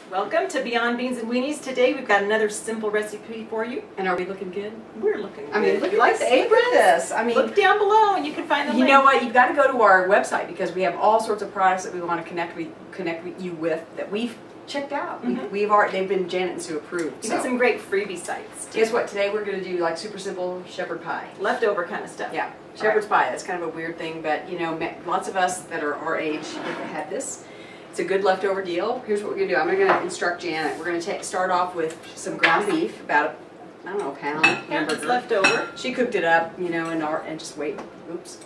Welcome to Beyond Beans and Weenies. Today we've got another simple recipe for you. And are we looking good? We're looking good. I mean, look at like this, the aprons? look at this. I mean, look down below and you can find the link. You know what? You've got to go to our website because we have all sorts of products that we want to connect with you with that we've checked out. They've been Janet and Sue approved. You've got some great freebie sites. Guess what? Today we're going to do like super simple shepherd pie. Leftover kind of stuff. Yeah, shepherd's pie. That's kind of a weird thing, but you know, lots of us that are our age have had this. It's a good leftover deal. Here's what we're going to do. I'm going to instruct Janet. We're going to start off with some ground beef, about I don't know, a pound. Yeah, it's leftover. She cooked it up, you know, and just wait. Oops.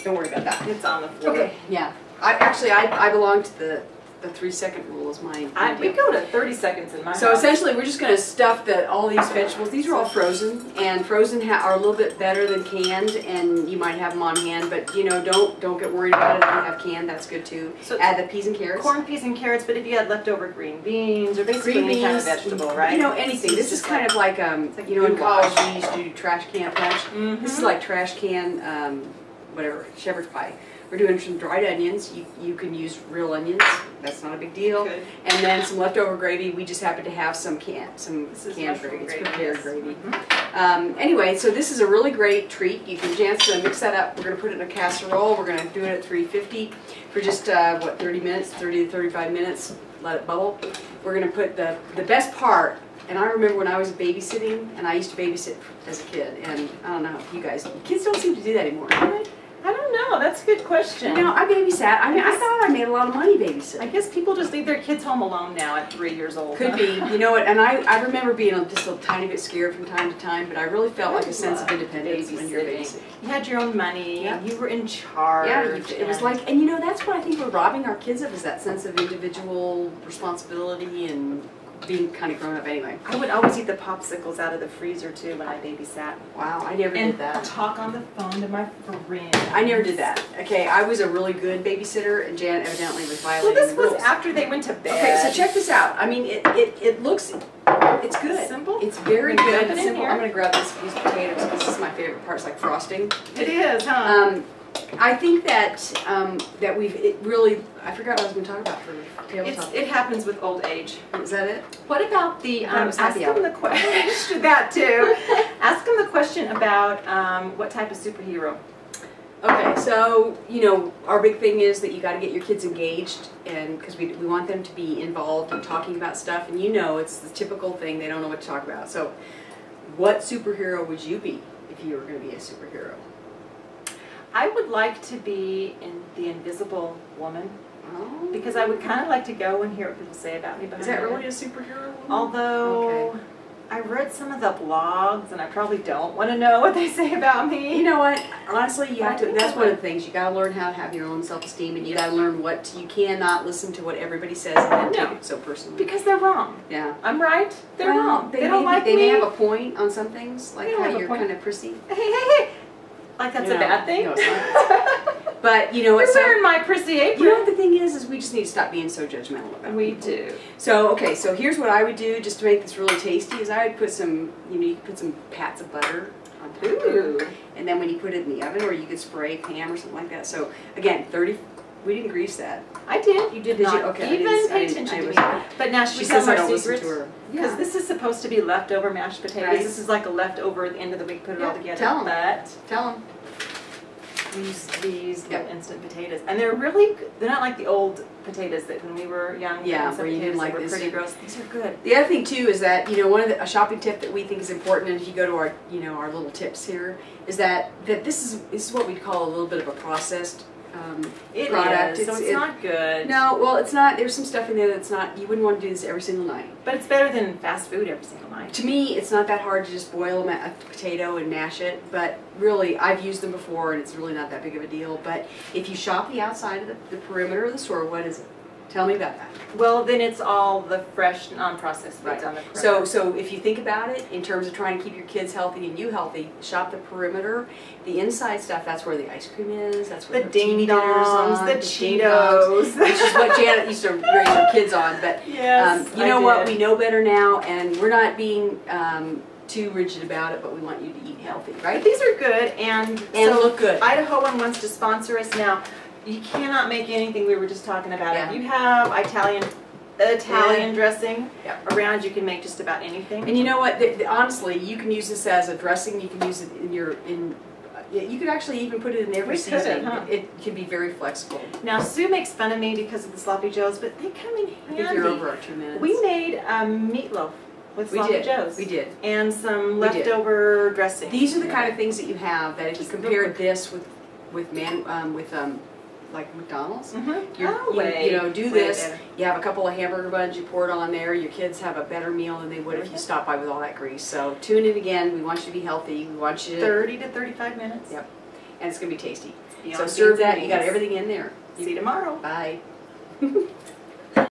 Don't worry about that. It's on the floor. Okay. Yeah. I belong to the 3-second rule is mine. We go to 30 seconds in my house. So essentially, we're just going to stuff all these vegetables. These are all frozen, and frozen are a little bit better than canned, and you might have them on hand. But you know, don't get worried about it. If you have canned, that's good too. So add the peas and carrots. Corn, peas, and carrots. But if you had leftover green beans or basically any kind of vegetable, right? You know, anything. This is kind of like you know, in college we used to do trash can punch. This is like trash can, whatever, shepherd's pie. We're doing some dried onions. You can use real onions. That's not a big deal. Good. And then some leftover gravy. We just happen to have some canned gravy. It's prepared gravy. Anyway, so this is a really great treat. Jan's going to mix that up. We're going to put it in a casserole. We're going to do it at 350 for just, 30 minutes, 30 to 35 minutes. Let it bubble. We're going to put the best part. And I remember when I was babysitting, and I used to babysit as a kid. And I don't know if you guys, kids don't seem to do that anymore, do they? I don't know. That's a good question. You know, I babysat. I mean, I thought I made a lot of money babysitting. I guess people just leave their kids home alone now at 3 years old. Could be. You know what? And I remember being just a tiny bit scared from time to time, but I really felt like a sense of independence when you're babysitting. You had your own money. Yeah. You were in charge. Yeah, it was like, and you know, that's what I think we're robbing our kids of, is that sense of individual responsibility and being kind of grown up anyway. I would always eat the popsicles out of the freezer too when I babysat. Wow, I never did that. And talk on the phone to my friends. I never did that. Okay, I was a really good babysitter, and Janet evidently was violating the rules. Well, this was rules. after they went to bed. Okay, so check this out. I mean, it looks, it's good. Simple. It's very good and simple. Here. I'm going to grab these potatoes. This is my favorite part. It's like frosting. It is, huh? I think that that I forgot what I was going to talk about for tabletop. It happens with old age. Is that it? What about the ask them the question? That too. Ask them the question about what type of superhero. Okay, so you know, our big thing is that you got to get your kids engaged, and because we want them to be involved in talking about stuff, and you know, it's the typical thing, they don't know what to talk about. So, what superhero would you be if you were going to be a superhero? I would like to be in the Invisible Woman. Oh. Because I would kind of like to go and hear what people say about me behind Is that it. really a superhero woman? Although, I read some of the blogs and I probably don't want to know what they say about me. You know what? Honestly, you have to. That's one of the things. You got to learn how to have your own self-esteem, and you got to learn you cannot listen to what everybody says and then take it so personally. Because they're wrong. Yeah. I'm right. They're wrong. They don't like me. They may have a point on some things, like how you're kind of prissy. Hey. Like that's a bad thing? No, it's not. But you know what? You're wearing my prissy apron. You know what the thing is we just need to stop being so judgmental about it. We do. So okay, so here's what I would do just to make this really tasty is I would put some, you could put some pats of butter on top of it, and then when you put it in the oven, or you could spray Pam or something like that. So again, we didn't grease that. I did. You did not you? Okay, even pay attention to me. But now she says I don't listen to her. Because this is supposed to be leftover mashed potatoes. Right. This is like a leftover at the end of the week, put it all together. Tell them. But tell them. These little instant potatoes, and they're really good. They're not like the old potatoes that when we were young. Yeah, where you didn't like were this. Pretty gross. These are good. The other thing too is that a shopping tip that we think is important, and if you go to our our little tips here, is that this is what we call a little bit of a processed product. So it's not good. No, well, it's not. There's some stuff in there that's not. You wouldn't want to do this every single night. But it's better than fast food every single night. To me, it's not that hard to just boil a potato and mash it. But really, I've used them before, and it's really not that big of a deal. But if you shop the outside of the perimeter of the store, what is it? Tell me about that. Well, then it's all the fresh, non-processed foods on the perimeter. So if you think about it, in terms of trying to keep your kids healthy and you healthy, shop the perimeter. The inside stuff, that's where the ice cream is. That's where the ding-dongs, the Cheetos. Which is what Janet used to raise her kids on. But yes, you know what? We know better now, and we're not being too rigid about it, but we want you to eat healthy, right? But these are good and so look good. Idahoan wants to sponsor us now. You cannot make anything we were just talking about. Yeah. If you have Italian Italian dressing Yep. around. You can make just about anything. And you know what? Honestly, you can use this as a dressing. You can use it in your you could actually even put it in every We could, season. huh? It can be very flexible. Now Sue makes fun of me because of the sloppy joes, but they come in I handy. think you're over our 2 minutes. We made meatloaf with We sloppy did. joes. We did. And some We did. leftover dressing. These are the kind of things that you have that if you Just real compare quick. this with like McDonald's, Mm-hmm. you know, do this. You have a couple of hamburger buns, you pour it on there. Your kids have a better meal than they would if you stopped by with all that grease. So tune in again. We want you to be healthy. We want you to 30 to 35 minutes. Yep. And it's gonna be tasty. Beyond So serve beans and that. You got beans. everything in there. See you tomorrow. Bye.